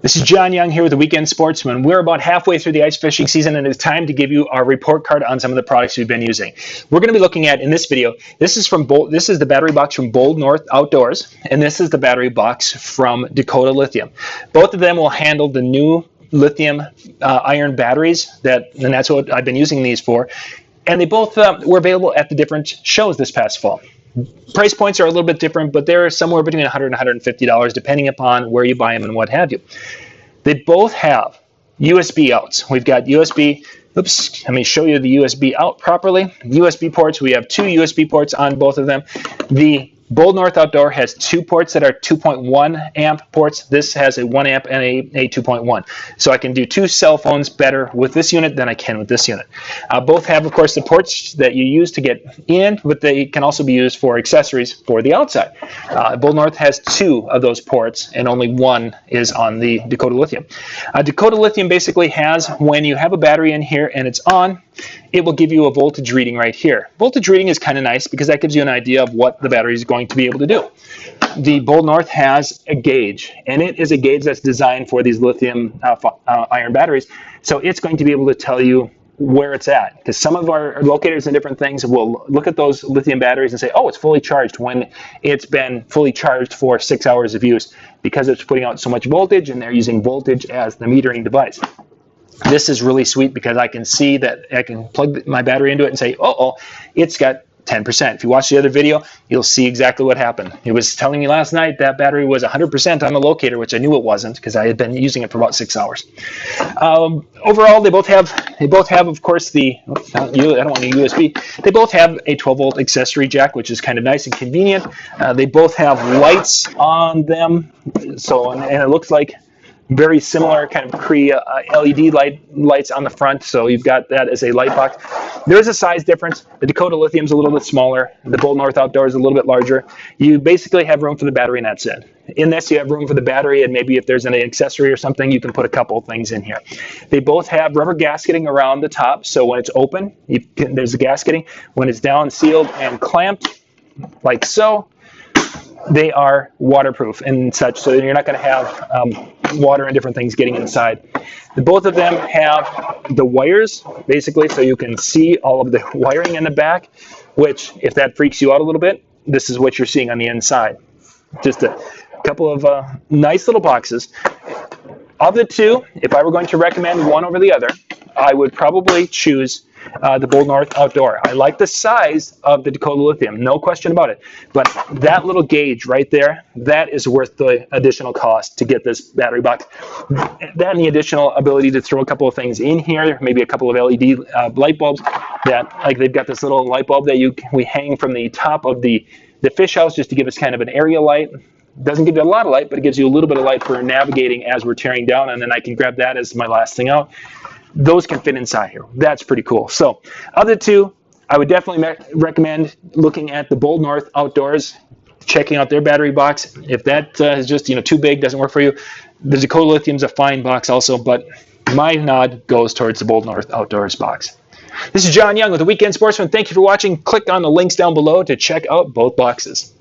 This is John Young here with the Weekend Sportsman. We're about halfway through the ice fishing season, and it's time to give you our report card on some of the products we've been using. We're going to be looking at, in this video, this is the battery box from Bold North Outdoors, and this is the battery box from Dakota Lithium. Both of them will handle the new lithium iron batteries, and that's what I've been using these for. And they both were available at the different shows this past fall. Price points are a little bit different, but they're somewhere between $100 and $150 depending upon where you buy them and what have you. They both have USB outs. We've got USB, let me show you the USB out properly. USB ports, we have two USB ports on both of them. The Bold North Outdoor has two ports that are 2.1 amp ports. This has a 1 amp and a 2.1. So I can do two cell phones better with this unit than I can with this unit. Both have, of course, the ports that you use to get in, but they can also be used for accessories for the outside. Bold North has two of those ports, and only one is on the Dakota Lithium. Dakota Lithium basically has, when you have a battery in here and it's on, it will give you a voltage reading right here. Voltage reading is kind of nice because that gives you an idea of what the battery is going to be able to do. The Bold North has a gauge, and it is a gauge that's designed for these lithium iron batteries. So it's going to be able to tell you where it's at, because some of our locators and different things will look at those lithium batteries and say, oh, it's fully charged, when it's been fully charged for 6 hours of use, because it's putting out so much voltage and they're using voltage as the metering device. This is really sweet because I can see that I can plug my battery into it and say, oh, it's got 10%. If you watch the other video, you'll see exactly what happened. It was telling me last night that battery was 100% on the locator, which I knew it wasn't because I had been using it for about 6 hours. Overall, they both have, of course, I don't want a USB. They both have a 12-volt accessory jack, which is kind of nice and convenient. They both have lights on them, and it looks like very similar kind of LED lights on the front, so you've got that as a light box. There's a size difference. The Dakota Lithium is a little bit smaller. The Bold North Outdoor is a little bit larger. You basically have room for the battery, and that's it. In this, you have room for the battery, and maybe if there's an accessory or something, you can put a couple things in here. They both have rubber gasketing around the top, so when it's open, there's a gasketing. When it's down, sealed, and clamped, like so, they are waterproof and such, so you're not going to have water and different things getting inside. Both of them have the wires, basically, so you can see all of the wiring in the back, which, if that freaks you out a little bit, this is what you're seeing on the inside. Just a couple of nice little boxes. Of the two, if I were going to recommend one over the other, I would probably choose the Bold North Outdoor. I like the size of the Dakota Lithium, no question about it. But that little gauge right there, that is worth the additional cost to get this battery box. That and the additional ability to throw a couple of things in here, maybe a couple of LED light bulbs. Like they've got this little light bulb that we hang from the top of the fish house just to give us kind of an area light. Doesn't give you a lot of light, but it gives you a little bit of light for navigating as we're tearing down, and then I can grab that as my last thing out. Those can fit inside here. That's pretty cool. So, of the two, I would definitely recommend looking at the Bold North Outdoors, checking out their battery box. If that is just too big, doesn't work for you, the Dakota Lithium's a fine box also, but my nod goes towards the Bold North Outdoors box. This is John Young with the Weekend Sportsman. Thank you for watching. Click on the links down below to check out both boxes.